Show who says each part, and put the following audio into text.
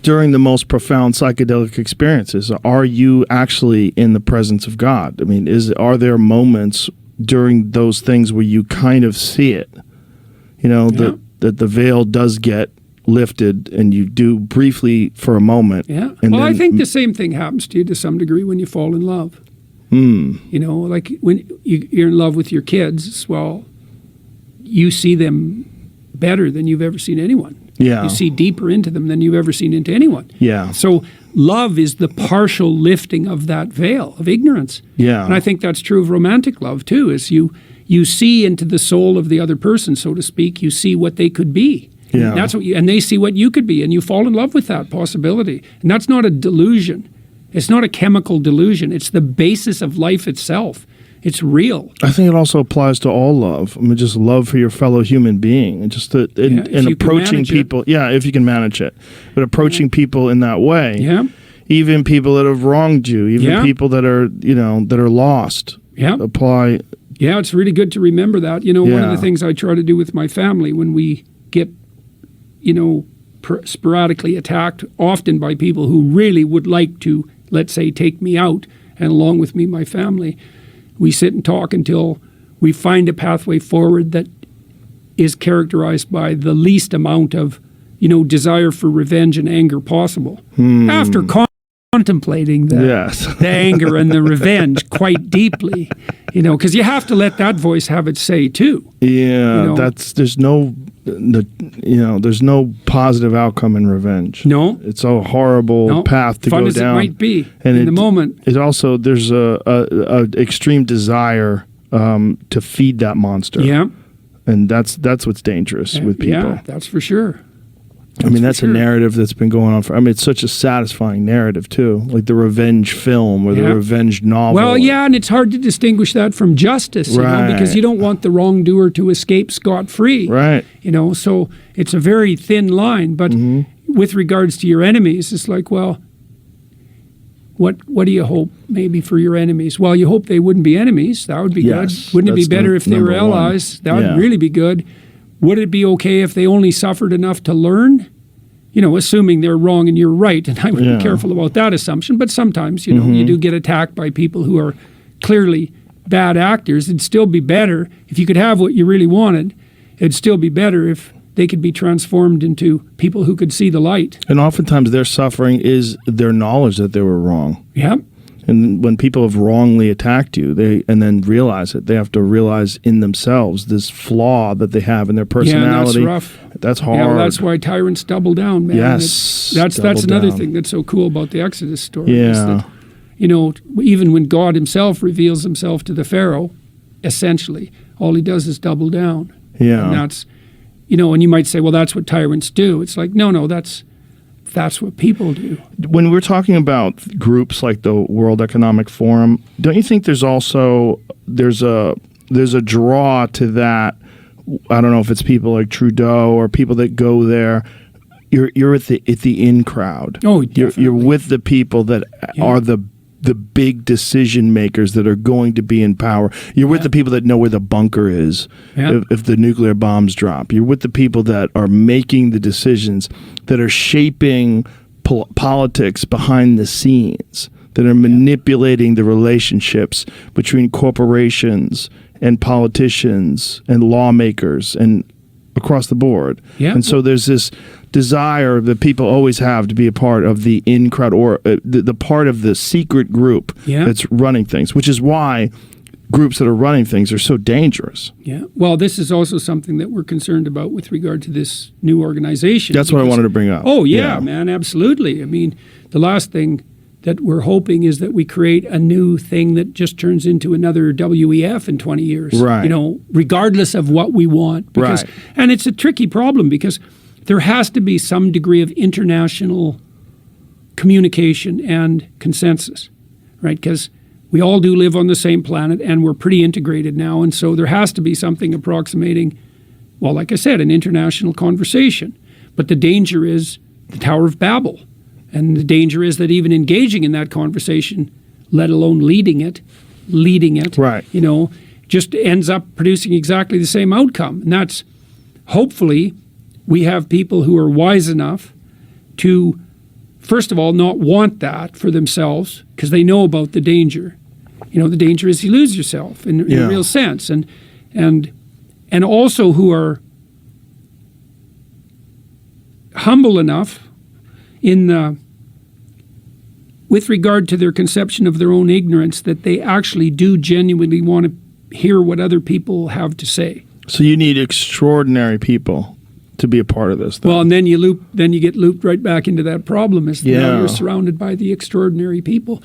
Speaker 1: During the most profound psychedelic experiences, are you actually in the presence of God? I mean, are there moments during those things where you kind of see it? You know, that the veil does get lifted and you do briefly for a moment.
Speaker 2: Yeah.
Speaker 1: And
Speaker 2: well,
Speaker 1: then,
Speaker 2: I think the same thing happens to you to some degree when you fall in love. You know, like when you're in love with your kids, well, you see them better than you've ever seen anyone.
Speaker 1: Yeah.
Speaker 2: You see deeper into them than you've ever seen into anyone.
Speaker 1: Yeah.
Speaker 2: So love is the partial lifting of that veil of ignorance.
Speaker 1: Yeah.
Speaker 2: And I think that's true of romantic love too, is you see into the soul of the other person, so to speak. You see what they could be.
Speaker 1: Yeah.
Speaker 2: And that's what and they see what you could be, and you fall in love with that possibility. And that's not a delusion. It's not a chemical delusion. It's the basis of life itself. It's real.
Speaker 1: I think it also applies to all love. I mean, just love for your fellow human being, and just in approaching people. Yeah, if you can manage it, but approaching people in that way.
Speaker 2: Yeah.
Speaker 1: Even people that have wronged you, even people that are that are lost.
Speaker 2: Yeah.
Speaker 1: Apply.
Speaker 2: Yeah, it's really good to remember that. You know, one of the things I try to do with my family when we get, sporadically attacked, often by people who really would like to, let's say, take me out, and along with me, my family, we sit and talk until we find a pathway forward that is characterized by the least amount of, desire for revenge and anger possible. After contemplating the anger and the revenge quite deeply, because you have to let that voice have its say too.
Speaker 1: Yeah, there's no positive outcome in revenge.
Speaker 2: No,
Speaker 1: it's a horrible path to
Speaker 2: fun
Speaker 1: go
Speaker 2: as
Speaker 1: down.
Speaker 2: It might be, and in the moment,
Speaker 1: it also there's a extreme desire to feed that monster.
Speaker 2: Yeah,
Speaker 1: and that's what's dangerous with people.
Speaker 2: Yeah, that's for sure.
Speaker 1: That's a narrative that's been going on it's such a satisfying narrative too, like the revenge film or the revenge novel.
Speaker 2: Well, yeah, and it's hard to distinguish that from justice, because you don't want the wrongdoer to escape scot-free.
Speaker 1: Right.
Speaker 2: So it's a very thin line. But with regards to your enemies, it's like, well, what do you hope maybe for your enemies? Well, you hope they wouldn't be enemies. That would be good. Wouldn't it be better if they were allies? That would really be good. Would it be okay if they only suffered enough to learn? Assuming they're wrong and you're right. And I would be careful about that assumption. But sometimes, you do get attacked by people who are clearly bad actors. It'd still be better if you could have what you really wanted. It'd still be better if they could be transformed into people who could see the light.
Speaker 1: And oftentimes their suffering is their knowledge that they were wrong.
Speaker 2: Yeah.
Speaker 1: And when people have wrongly attacked you, and then realize it, they have to realize in themselves this flaw that they have in their personality.
Speaker 2: Yeah, that's rough.
Speaker 1: That's hard.
Speaker 2: Yeah, well, that's why tyrants double down, man.
Speaker 1: Yes,
Speaker 2: that's another thing that's so cool about the Exodus story.
Speaker 1: Yeah.
Speaker 2: Is that, even when God himself reveals himself to the Pharaoh, essentially, all he does is double down.
Speaker 1: Yeah.
Speaker 2: And that's, and you might say, well, that's what tyrants do. It's like, no, that's what people do.
Speaker 1: When we're talking about groups like the World Economic Forum, don't you think there's a draw to that? I don't know if it's people like Trudeau or people that go there. You're at the in crowd.
Speaker 2: Oh, definitely.
Speaker 1: You're with the people that are the big decision makers that are going to be in power. You're with the people that know where the bunker is if the nuclear bombs drop. You're with the people that are making the decisions, that are shaping politics behind the scenes, that are manipulating the relationships between corporations and politicians and lawmakers and across the board. Yeah. And so there's this desire that people always have to be a part of the in crowd or the part of the secret group that's running things, which is why groups that are running things are so dangerous.
Speaker 2: Yeah. Well, this is also something that we're concerned about with regard to this new organization.
Speaker 1: That's what I wanted to bring up.
Speaker 2: Oh, yeah, man, absolutely. I mean, the last thing that we're hoping is that we create a new thing that just turns into another WEF in 20 years.
Speaker 1: Right.
Speaker 2: Regardless of what we want. Because, and it's a tricky problem because there has to be some degree of international communication and consensus, right? Because we all do live on the same planet and we're pretty integrated now. And so there has to be something approximating, well, like I said, an international conversation. But the danger is the Tower of Babel. And the danger is that even engaging in that conversation, let alone leading it, just ends up producing exactly the same outcome. And that's, hopefully, we have people who are wise enough to, first of all, not want that for themselves because they know about the danger. You know, the danger is you lose yourself in a real sense. And also who are humble enough with regard to their conception of their own ignorance that they actually do genuinely want to hear what other people have to say.
Speaker 1: So you need extraordinary people to be a part of this thing.
Speaker 2: Well, and then you get looped right back into that problem is now you're surrounded by the extraordinary people.